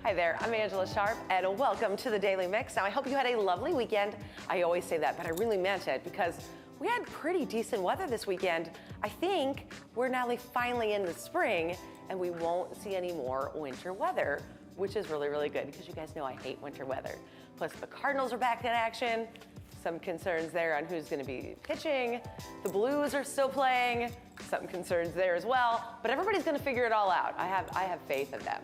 Hi there, I'm Angella Sharpe, and welcome to the Daily Mix. Now, I hope you had a lovely weekend. I always say that, but I really meant it because we had pretty decent weather this weekend. I think we're now finally in the spring, and we won't see any more winter weather, which is really, really good because you guys know I hate winter weather. Plus, the Cardinals are back in action. Some concerns there on who's going to be pitching. The Blues are still playing. Some concerns there as well, but everybody's going to figure it all out. I have faith in them.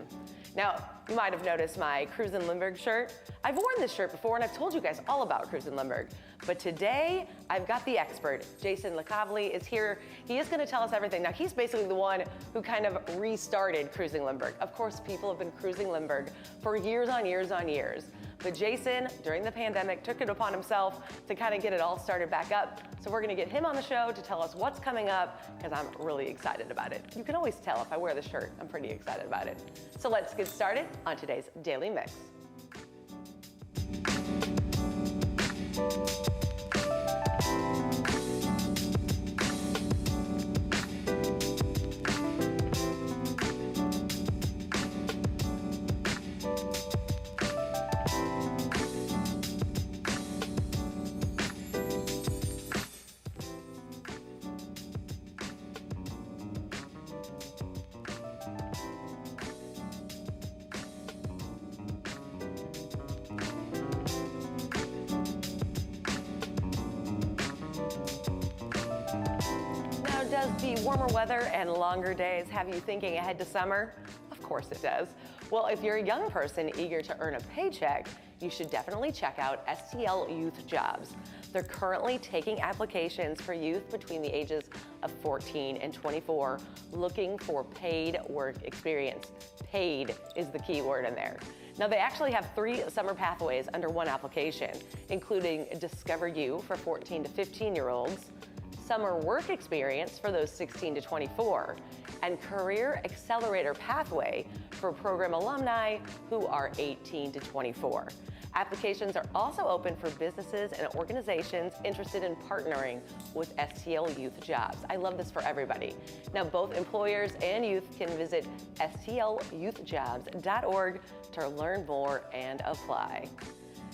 Now, you might have noticed my Cruisin Lindbergh shirt. I've worn this shirt before, and I've told you guys all about Cruisin Lindbergh. But today, I've got the expert. Jason LiCavoli is here. He is going to tell us everything. Now, he's basically the one who kind of restarted Cruisin Lindbergh. Of course, people have been cruising Lindbergh for years on years on years. But Jason, during the pandemic, took it upon himself to kind of get it all started back up. So we're going to get him on the show to tell us what's coming up, because I'm really excited about it. You can always tell if I wear the shirt. I'm pretty excited about it. So let's get started on today's Daily Mix. Does the warmer weather and longer days have you thinking ahead to summer? Of course it does. Well, if you're a young person eager to earn a paycheck, you should definitely check out STL Youth Jobs. They're currently taking applications for youth between the ages of 14 and 24 looking for paid work experience. Paid is the key word in there. Now, they actually have 3 summer pathways under one application, including Discover You for 14 to 15-year-olds, Summer Work Experience for those 16 to 24, and Career Accelerator Pathway for program alumni who are 18 to 24. Applications are also open for businesses and organizations interested in partnering with STL Youth Jobs. I love this for everybody. Now, both employers and youth can visit stlyouthjobs.org to learn more and apply.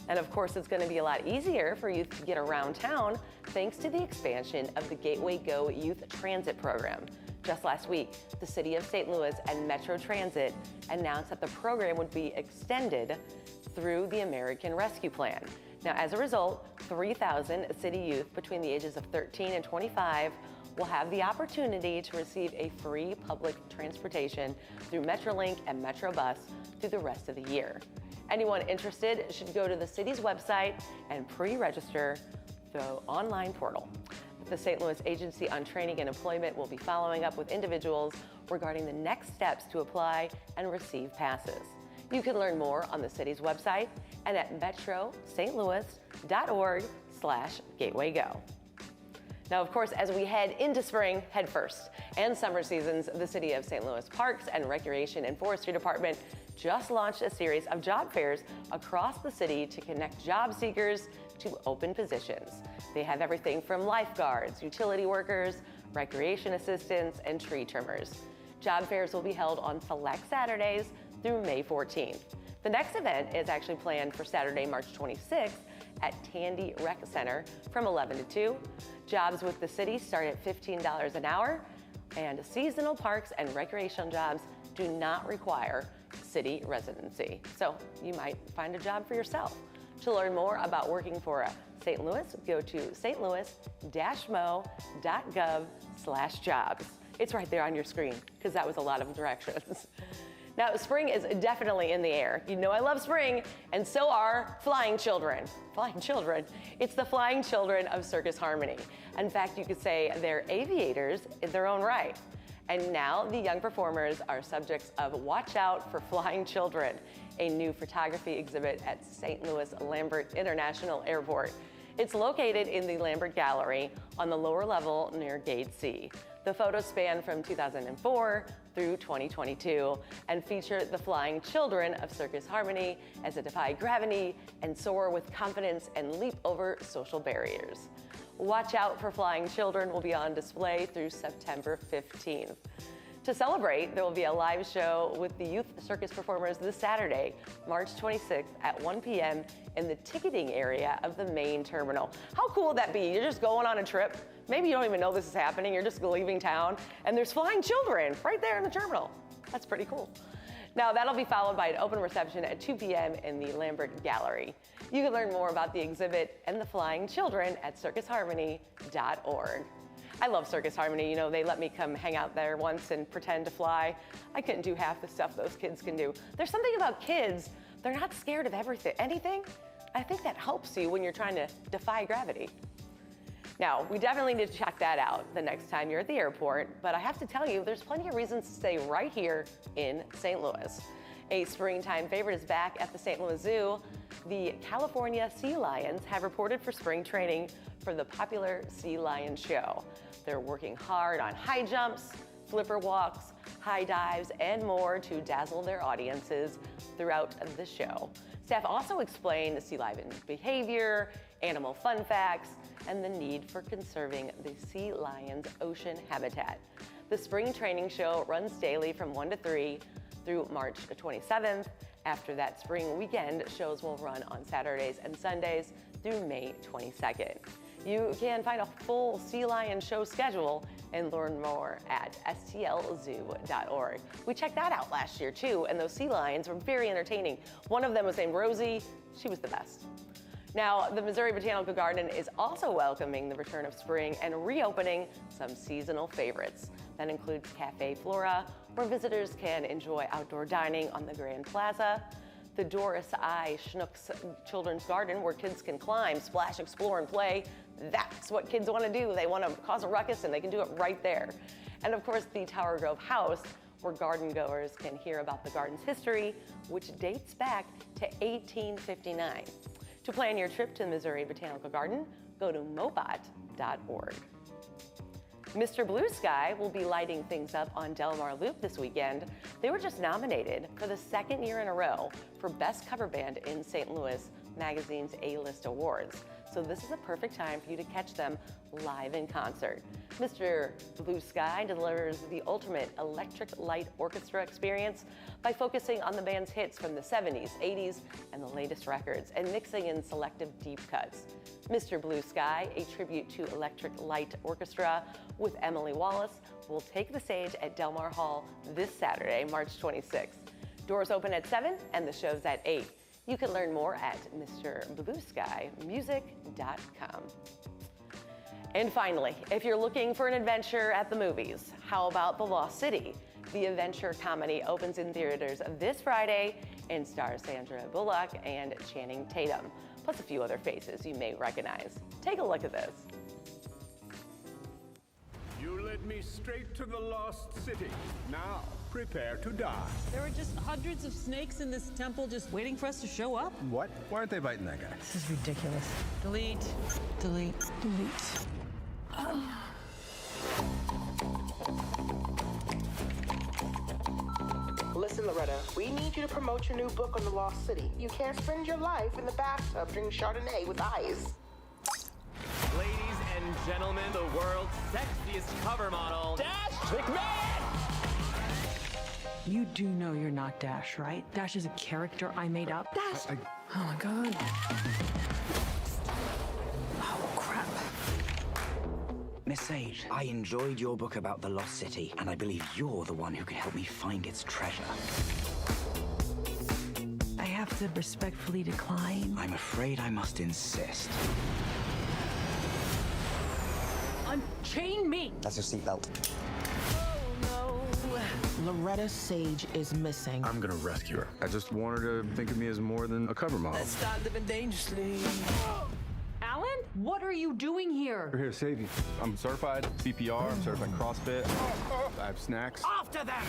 And of course, it's going to be a lot easier for youth to get around town thanks to the expansion of the Gateway Go Youth Transit Program. Just last week, the City of St. Louis and Metro Transit announced that the program would be extended through the American Rescue Plan. Now, as a result, 3,000 city youth between the ages of 13 and 25 will have the opportunity to receive a free public transportation through Metrolink and Metrobus through the rest of the year. Anyone interested should go to the city's website and pre-register the online portal. The St. Louis Agency on Training and Employment will be following up with individuals regarding the next steps to apply and receive passes. You can learn more on the city's website and at metrostlouis.org/gatewaygo. Now, of course, as we head into spring, head first, and summer seasons, the City of St. Louis Parks and Recreation and Forestry Department just launched a series of job fairs across the city to connect job seekers to open positions. They have everything from lifeguards, utility workers, recreation assistants, and tree trimmers. Job fairs will be held on select Saturdays through May 14th. The next event is actually planned for Saturday, March 26th at Tandy Rec Center from 11 to 2. Jobs with the city start at $15 an hour, and seasonal parks and recreational jobs do not require city residency. So you might find a job for yourself. To learn more about working for St. Louis, go to stlouis-mo.gov/jobs. It's right there on your screen because that was a lot of directions. Now, spring is definitely in the air. You know I love spring, and so are flying children. Flying children. It's the flying children of Circus Harmony. In fact, you could say they're aviators in their own right. And now the young performers are subjects of Watch Out for Flying Children, a new photography exhibit at St. Louis Lambert International Airport. It's located in the Lambert Gallery on the lower level near Gate C. The photos span from 2004 through 2022 and feature the flying children of Circus Harmony as they defy gravity and soar with confidence and leap over social barriers. Watch Out for Flying Children will be on display through September 15th. To celebrate, there will be a live show with the youth circus performers this Saturday, March 26th at 1 p.m. in the ticketing area of the main terminal. How cool would that be? You're just going on a trip. Maybe you don't even know this is happening. You're just leaving town, and there's flying children right there in the terminal. That's pretty cool. Now, that'll be followed by an open reception at 2 p.m. in the Lambert Gallery. You can learn more about the exhibit and the flying children at circusharmony.org. I love Circus Harmony. You know, they let me come hang out there once and pretend to fly. I couldn't do half the stuff those kids can do. There's something about kids, they're not scared of anything. I think that helps you when you're trying to defy gravity. Now, we definitely need to check that out the next time you're at the airport, but I have to tell you, there's plenty of reasons to stay right here in St. Louis. A springtime favorite is back at the St. Louis Zoo. The California sea lions have reported for spring training for the popular Sea Lion Show. They're working hard on high jumps, flipper walks, high dives, and more to dazzle their audiences throughout the show. Staff also explain the sea lion behavior, animal fun facts, and the need for conserving the sea lion's ocean habitat. The spring training show runs daily from 1 to 3 through March 27th. After that spring weekend, shows will run on Saturdays and Sundays through May 22nd. You can find a full Sea Lion show schedule and learn more at stlzoo.org. We checked that out last year too, and those sea lions were very entertaining. One of them was named Rosie. She was the best. Now, the Missouri Botanical Garden is also welcoming the return of spring and reopening some seasonal favorites. That includes Cafe Flora, where visitors can enjoy outdoor dining on the Grand Plaza, the Doris I. Schnook's Children's Garden, where kids can climb, splash, explore, and play. That's what kids want to do. They want to cause a ruckus, and they can do it right there. And of course, the Tower Grove House, where garden goers can hear about the garden's history, which dates back to 1859. To plan your trip to the Missouri Botanical Garden, go to mobot.org. Mr. Blue Sky will be lighting things up on Del Mar Loop this weekend. They were just nominated for the second year in a row for Best Cover Band in St. Louis Magazine's A-List Awards. So this is a perfect time for you to catch them live in concert. Mr. Blue Sky delivers the ultimate electric light orchestra experience by focusing on the band's hits from the 70s, 80s, and the latest records, and mixing in selective deep cuts. Mr. Blue Sky, a tribute to Electric Light Orchestra with Emily Wallace, will take the stage at Del Mar Hall this Saturday, March 26th. Doors open at 7 and the show's at 8. You can learn more at MrBlueSkyMusic.com. And finally, if you're looking for an adventure at the movies, how about The Lost City? The adventure comedy opens in theaters this Friday and stars Sandra Bullock and Channing Tatum, plus a few other faces you may recognize. Take a look at this. You led me straight to the Lost City. Now, prepare to die. There were just hundreds of snakes in this temple just waiting for us to show up. What? Why aren't they biting that guy? This is ridiculous. Delete. Delete. Delete. Listen, Loretta, we need you to promote your new book on the Lost City. You can't spend your life in the bathtub drinking Chardonnay with ice. Ladies and gentlemen, the world's sexiest cover model, Dash McMahon! You do know you're not Dash, right? Dash is a character I made up. Dash! Oh my God. Oh, crap. Miss Sage, I enjoyed your book about the Lost City, and I believe you're the one who can help me find its treasure. I have to respectfully decline. I'm afraid I must insist. Unchain me! That's your seatbelt. Oh, no. Loretta Sage is missing. I'm gonna rescue her. I just want her to think of me as more than a cover model. Let's start living dangerously. Alan, what are you doing here? We're here to save you. I'm certified CPR, I'm certified CrossFit. I have snacks. After them!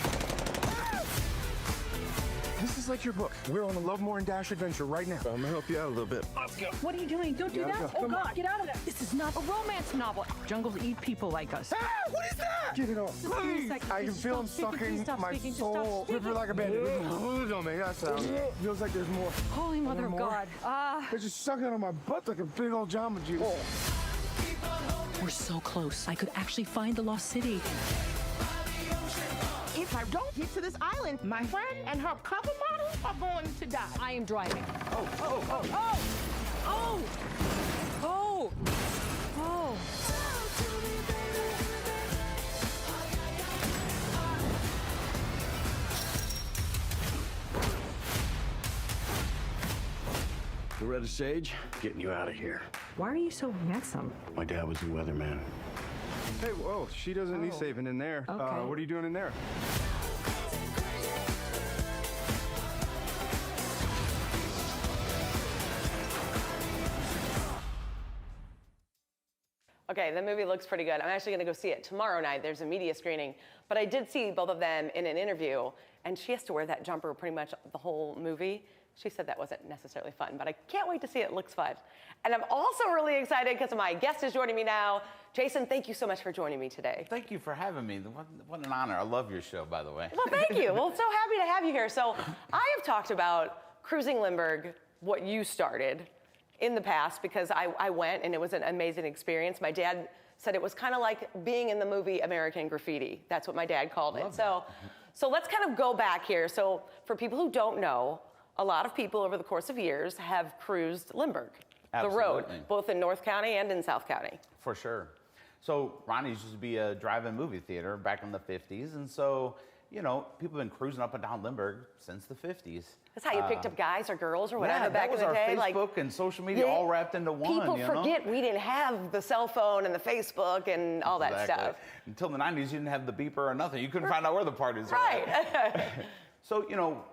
This is like your book. We're on a Lovemore and Dash adventure right now. I'm gonna help you out a little bit. Let's go. What are you doing? Don't do that. go. Oh, Come God, get out of there. This is not a romance novel. Jungles eat people like us. Ah, what is that? Get it off. Just give me a second. I can Please feel him stop speaking. Please sucking stop my speaking. Just soul. stop speaking. River like a bandit. Don't make that sound. Feels like there's more. Holy Mother of more? God. They're just sucking on my butt like a big old Jamba Juice. We're so close. I could actually find the Lost City. If I don't get to this island, my friend and her cover model are going to die. I am driving. Oh, oh, oh, oh! Oh! Oh! Oh! Loretta Sage, getting you out of here. Why are you so handsome? My dad was a weatherman. Hey, whoa, she doesn't need saving in there. Okay. What are you doing in there? Okay, the movie looks pretty good. I'm actually gonna go see it tomorrow night. There's a media screening. But I did see both of them in an interview, and she has to wear that jumper pretty much the whole movie. She said that wasn't necessarily fun, but I can't wait to see it. It looks fun. And I'm also really excited because my guest is joining me now. Jason, thank you so much for joining me today. Thank you for having me. What an honor. I love your show, by the way. Well, thank you. Well, so happy to have you here. So I have talked about Cruisin Lindbergh, what you started, in the past because I went and it was an amazing experience. My dad said it was kind of like being in the movie American Graffiti. That's what my dad called it. So let's kind of go back here. So for people who don't know, a lot of people over the course of years have cruised Lindbergh, the road, both in North County and in South County. For sure. So Ronnie's used to be a drive-in movie theater back in the 50s. And so, you know, people have been cruising up and down Lindbergh since the 50s. That's how you picked up guys or girls or whatever back in the day. That was our Facebook and social media all wrapped into one. People forget we didn't have the cell phone and the Facebook and all that stuff. Until the 90s, you didn't have the beeper or nothing. You couldn't find out where the parties were. Right. So, you know,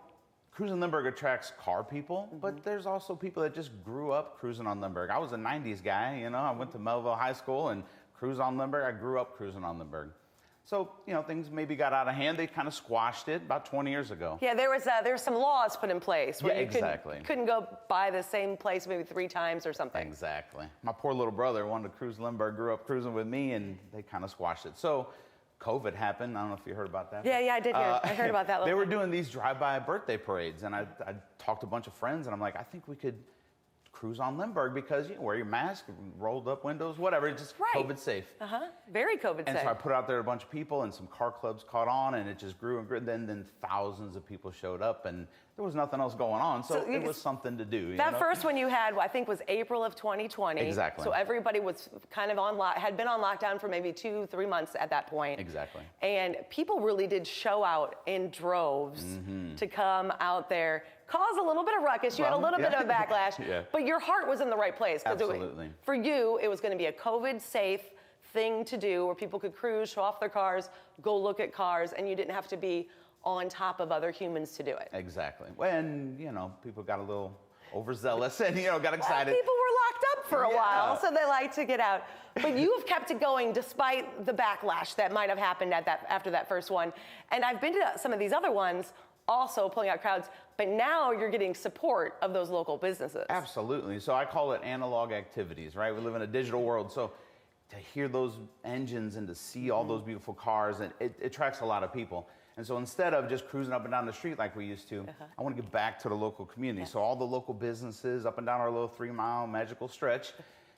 Cruisin Lindbergh attracts car people, but there's also people that just grew up cruising on Lindbergh. I was a 90s guy, you know. I went to Melville High School and cruised on Lindbergh. I grew up cruising on Lindbergh. So, you know, things maybe got out of hand. They kind of squashed it about 20 years ago. Yeah, there were some laws put in place where you exactly. couldn't go by the same place maybe 3 times or something. Exactly. My poor little brother wanted to cruise Lindbergh, grew up cruising with me, and they kind of squashed it. So COVID happened. I don't know if you heard about that. Yeah, I did hear. I heard about that. They were doing these drive-by birthday parades, and I talked to a bunch of friends, and I'm like, I think we could cruise on Lindbergh because you know, wear your mask, rolled up windows, whatever, just COVID safe. Very COVID safe. And so I put out there a bunch of people, and some car clubs caught on, and it just grew and grew. Then thousands of people showed up, and there was nothing else going on, so it was something to do. That first one you had, I think, was April of 2020. Exactly. So everybody was kind of had been on lockdown for maybe 2-3 months at that point. Exactly. And people really did show out in droves to come out there, cause a little bit of ruckus. You had a little bit of a backlash, but your heart was in the right place. Absolutely. For you, it was going to be a COVID-safe thing to do where people could cruise, show off their cars, go look at cars, and you didn't have to be on top of other humans to do it. Exactly. When, you know, people got a little overzealous and, you know, got excited. Well, people were locked up for a while, so they like to get out. But you have kept it going despite the backlash that might have happened after that first one. And I've been to some of these other ones, also pulling out crowds, but now you're getting support of those local businesses. Absolutely. So I call it analog activities, right? We live in a digital world, so to hear those engines and to see all those beautiful cars, it attracts a lot of people. And so instead of just cruising up and down the street like we used to, I want to get back to the local community. So all the local businesses up and down our little 3-mile magical stretch,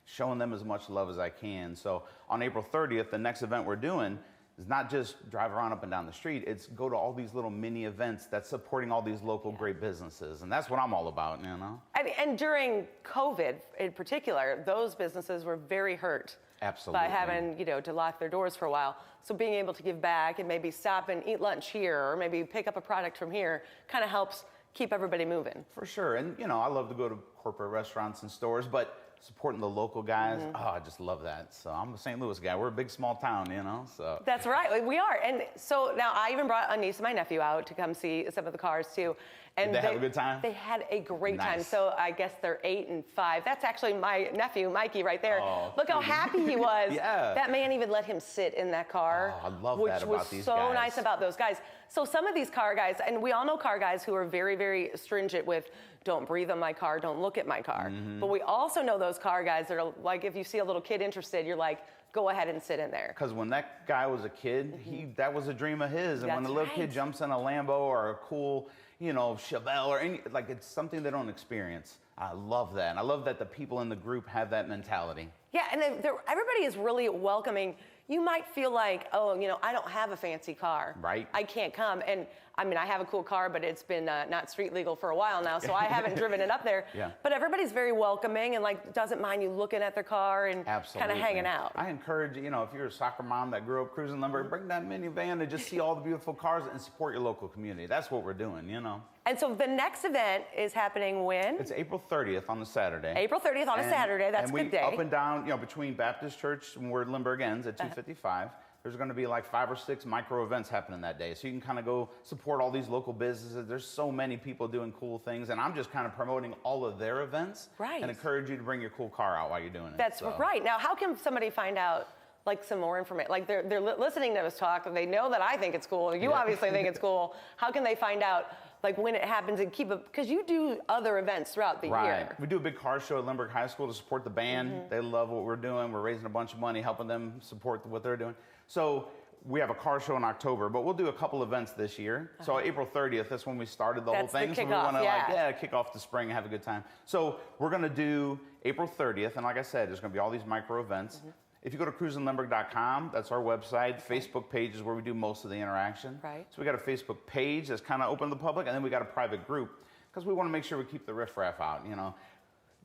showing them as much love as I can. So on April 30th, the next event we're doing is not just drive around up and down the street, it's go to all these little mini events that's supporting all these local great businesses. And that's what I'm all about, you know? And during COVID in particular, those businesses were very hurt. Absolutely. By having, you know, to lock their doors for a while. So being able to give back and maybe stop and eat lunch here or maybe pick up a product from here kind of helps keep everybody moving. For sure. And, you know, I love to go to corporate restaurants and stores, but supporting the local guys, I just love that. So I'm a St. Louis guy. We're a big, small town, you know, so. That's right. We are. And so now I even brought a niece and my nephew out to come see some of the cars too. And Did they have a good time? They had a great time. So I guess they're 8 and 5. That's actually my nephew, Mikey, right there. Oh, look how happy he was. Yeah. That man even let him sit in that car. Oh, I love that about these guys. Which was so nice about those guys. So some of these car guys, and we all know car guys who are very, very stringent with don't breathe on my car, don't look at my car. But we also know those car guys that are like, if you see a little kid interested, you're like, go ahead and sit in there. Because when that guy was a kid, that was a dream of his. And when the little kid jumps in a Lambo or a cool, you know, Chevelle or any, like it's something they don't experience. I love that. And I love that the people in the group have that mentality. Yeah, and everybody is really welcoming you might feel like, oh, you know, I don't have a fancy car. Right. I can't come. And I mean, I have a cool car, but it's been not street legal for a while now, so I haven't driven it up there. Yeah. But everybody's very welcoming and like doesn't mind you looking at their car and kind of hanging out. I encourage, you know, if you're a soccer mom that grew up cruising Lindbergh, bring that minivan and just see all the beautiful cars and support your local community. That's what we're doing, you know. And so the next event is happening when? It's April 30th on the Saturday. April 30th on a Saturday. That's a good day. Up and down, you know, between Baptist Church and where Lindbergh ends at 255. There's going to be like 5 or 6 micro events happening that day. So you can kind of go support all these local businesses. There's so many people doing cool things. And I'm just kind of promoting all of their events. Right. And encourage you to bring your cool car out while you're doing it. That's right. Now, how can somebody find out like some more information? Like they're listening to us talk. They know that I think it's cool. You obviously think it's cool. How can they find out like when it happens and keep it? Because you do other events throughout the year. We do a big car show at Lindbergh High School to support the band. They love what we're doing. We're raising a bunch of money, helping them support what they're doing. So we have a car show in October, but we'll do a couple events this year. So April 30th, that's when we started the whole thing. The so we kickoff, want to kick off the spring and have a good time. So we're going to do April 30th, and like I said, there's going to be all these micro events. If you go to cruisinlindbergh.com, that's our website. Facebook page is where we do most of the interaction. Right. So we got a Facebook page that's kind of open to the public, and then we got a private group because we want to make sure we keep the riffraff out, you know.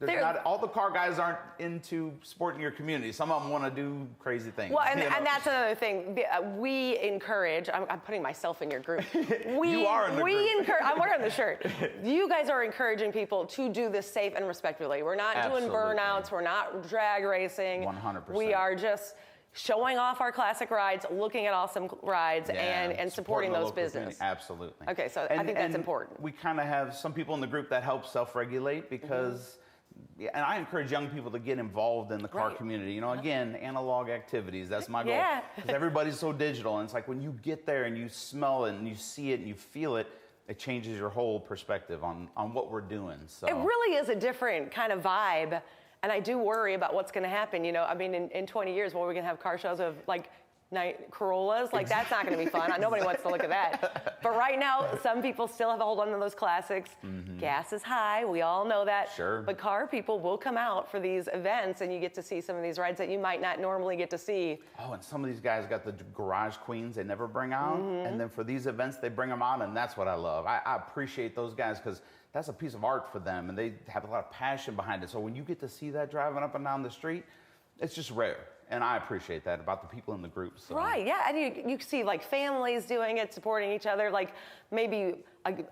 Not all the car guys aren't into supporting your community. Some of them want to do crazy things. Well, and that's another thing. We encourage. I'm putting myself in your group. You are in the group. I'm wearing the shirt. You guys are encouraging people to do this safe and respectfully. We're not doing burnouts. We're not drag racing. 100%. We are just showing off our classic rides, looking at awesome rides, and supporting those businesses. Absolutely. Okay, so I think that's important. We kind of have some people in the group that help self-regulate because. And I encourage young people to get involved in the car community. You know, again, analog activities. That's my goal. Because everybody's so digital. And it's like when you get there and you smell it and you see it and you feel it, it changes your whole perspective on what we're doing. So it really is a different kind of vibe. And I do worry about what's going to happen. You know, I mean, in 20 years, we're going to have car shows of like Corollas. Like, that's not going to be fun. Nobody wants to look at that. But right now, some people still have a hold on to those classics. Gas is high. We all know that. Sure. But car people will come out for these events, and you get to see some of these rides that you might not normally get to see. Oh, and some of these guys got the garage queens they never bring out. And then for these events, they bring them out, and that's what I love. I appreciate those guys because that's a piece of art for them, and they have a lot of passion behind it. So when you get to see that driving up and down the street, it's just rare. And I appreciate that about the people in the group. So. Right, yeah, and you see like families doing it, supporting each other. Like maybe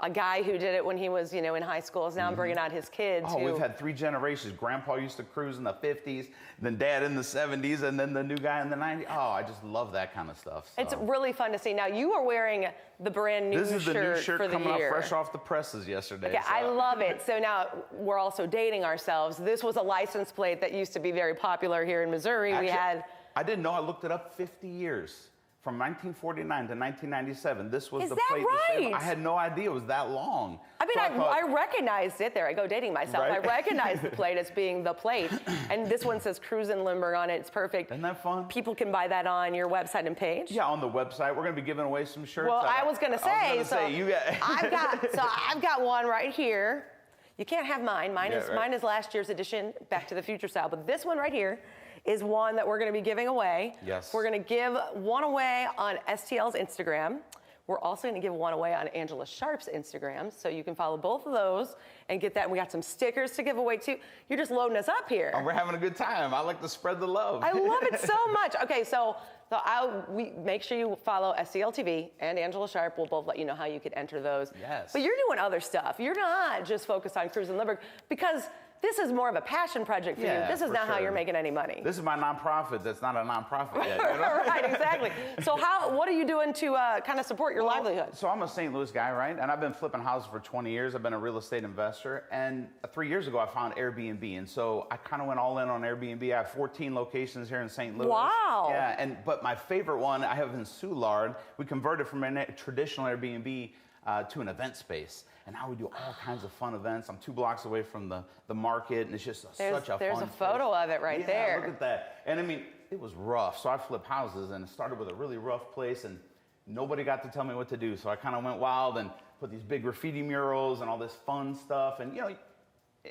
a guy who did it when he was, you know, in high school is now bringing out his kids. Oh, we've had 3 generations. Grandpa used to cruise in the 50s, then Dad in the 70s, and then the new guy in the 90s. Oh, I just love that kind of stuff. So. It's really fun to see. Now, you are wearing the brand new shirt for the year. This is the new shirt coming out fresh off the presses yesterday. Okay, so. I love it. So now we're also dating ourselves. This was a license plate that used to be very popular here in Missouri. Actually, I didn't know. I looked it up. 50 years. From 1949 to 1997, this was the plate. Right? I had no idea it was that long. I mean, so I recognized it there. I go dating myself. Right? I recognized the plate as being the plate. And this one says Cruisin Lindbergh on it. It's perfect. Isn't that fun? People can buy that on your website and page. Yeah, on the website. We're going to be giving away some shirts. Well, I was going to say, I've got one right here. You can't have mine. Mine is last year's edition, Back to the Future style. But this one right here is one that we're going to be giving away. Yes. We're going to give one away on STL's Instagram. We're also going to give one away on Angella Sharpe's Instagram, so you can follow both of those and get that. And we got some stickers to give away too. You're just loading us up here. Oh, we're having a good time. I like to spread the love. I love it so much. Okay, so we make sure you follow STL TV and Angella Sharpe. We'll both let you know how you could enter those. Yes. But you're doing other stuff. You're not just focused on Cruisin Lindbergh because this is more of a passion project for you. This is not how you're making any money. This is my nonprofit that's not a nonprofit yet. You know? Right, exactly. So what are you doing to kind of support your livelihood? So I'm a St. Louis guy, right? And I've been flipping houses for 20 years. I've been a real estate investor. And 3 years ago, I found Airbnb. And so I kind of went all in on Airbnb. I have 14 locations here in St. Louis. Wow. Yeah, but my favorite one I have in Soulard. We converted from a traditional Airbnb to an event space. And now we do all kinds of fun events. I'm 2 blocks away from the market, and it's just such a fun There's a photo of it right there. Look at that. And I mean, it was rough. So I flipped houses, and it started with a really rough place, and nobody got to tell me what to do. So I kind of went wild and put these big graffiti murals and all this fun stuff. And, you know,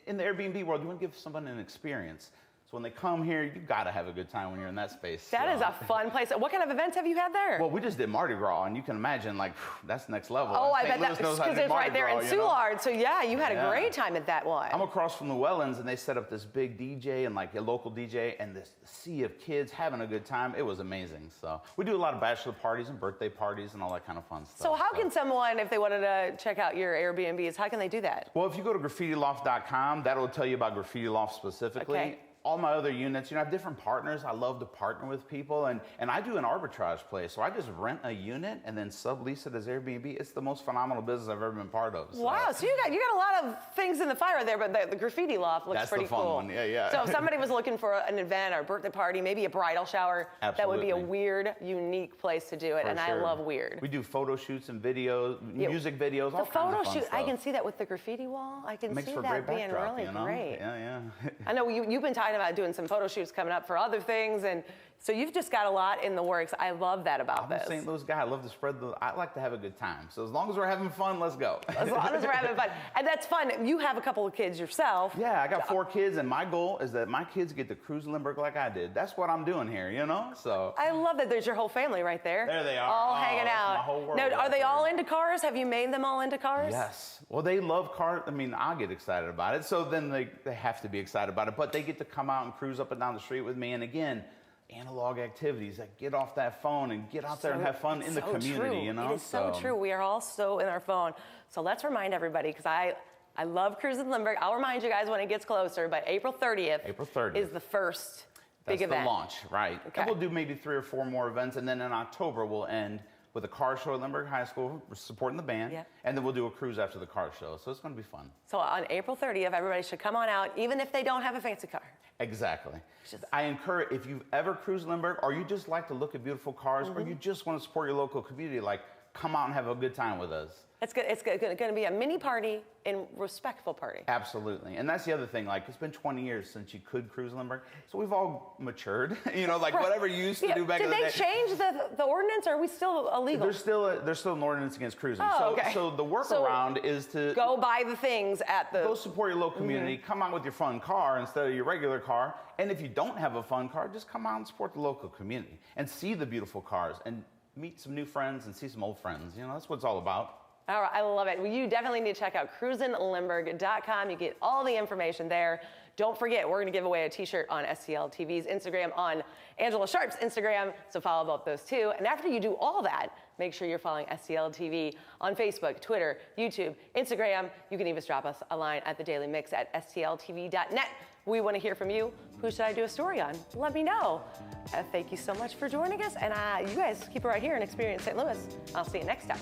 in the Airbnb world, you want to give someone an experience. So when they come here, you gotta have a good time when you're in that space. That is a fun place. What kind of events have you had there? Well, we just did Mardi Gras, and you can imagine, like, that's next level. Oh, I St. bet Louis that's knows how to because do it's right Mardi there Gras, in you know? Soulard. So yeah, you had a Yeah. great time at that one. I'm across from the Wellens, and they set up this big DJ and like a local DJ, and this sea of kids having a good time. It was amazing. So we do a lot of bachelor parties and birthday parties and all that kind of fun stuff. So how can someone, if they wanted to check out your Airbnbs, how can they do that? Well, if you go to graffitiloft.com, that'll tell you about Graffiti Loft specifically. Okay. All my other units, you know, I have different partners. I love to partner with people, and I do an arbitrage play. So I just rent a unit and then sublease it as Airbnb. It's the most phenomenal business I've ever been part of. So. Wow, so you got a lot of things in the fire there, but the graffiti loft looks That's pretty the fun cool. one. Yeah. So if somebody was looking for an event or a birthday party, maybe a bridal shower, that would be a Absolutely. weird, unique place to do it, For and sure. I love weird. We do photo shoots and videos, Yeah. music videos, all The kinds photo of fun shoot, stuff. I can see that with the graffiti wall. I can Makes see for a that great being backdrop, really you know? great. Yeah. I know you've been talking about doing some photo shoots coming up for other things, and so you've just got a lot in the works. I love that about I'm this. a St. Louis guy. I love to I like to have a good time. So as long as we're having fun, let's go. As long as we're having fun. And that's fun. You have a couple of kids yourself. Yeah, I got 4 kids, and my goal is that my kids get to Cruisin Lindbergh like I did. That's what I'm doing here, you know? So I love that there's your whole family right there. There they are. All Oh, hanging that's out. my whole world Now, are right they there. all into cars? Have you made them all into cars? Yes. Well, they love cars. I mean, I get excited about it. So then they have to be excited about it. But they get to come out and cruise up and down the street with me. And again, analog activities, like get off that phone and get out there and have fun in the community, true. you know? It is so true. We are all so in our phone. So let's remind everybody, because I love Cruisin Lindbergh. I'll remind you guys when it gets closer, but April 30th, is the first big event. That's the launch, right. Okay. And we'll do maybe 3 or 4 more events. And then in October, we'll end with a car show at Lindbergh High School, supporting the band. Yeah. And then we'll do a cruise after the car show. So it's going to be fun. So on April 30th, everybody should come on out, even if they don't have a fancy car. Exactly. I encourage, if you've ever cruised Lindbergh, or you just like to look at beautiful cars, or you just want to support your local community, like, come out and have a good time with us. It's going to be a mini party and respectful party. Absolutely. And that's the other thing. Like, it's been 20 years since you could cruise Lindbergh. So we've all matured. You know, like whatever you used to do back in the day. Did they change the ordinance, or are we still illegal? There's still an ordinance against cruising. Oh, okay. So the workaround is to go buy the things at the... Go support your local community. Come out with your fun car instead of your regular car. And if you don't have a fun car, just come out and support the local community and see the beautiful cars and meet some new friends and see some old friends. You know, that's what it's all about. All right, I love it. Well, you definitely need to check out cruisinlindbergh.com. You get all the information there. Don't forget, we're going to give away a t-shirt on STL TV's Instagram, on Angella Sharpe's Instagram, so follow both those too. And after you do all that, make sure you're following STL TV on Facebook, Twitter, YouTube, Instagram. You can even drop us a line at thedailymix@stltv.net. We want to hear from you. Who should I do a story on? Let me know. Thank you so much for joining us. And you guys keep it right here and experience St. Louis. I'll see you next time.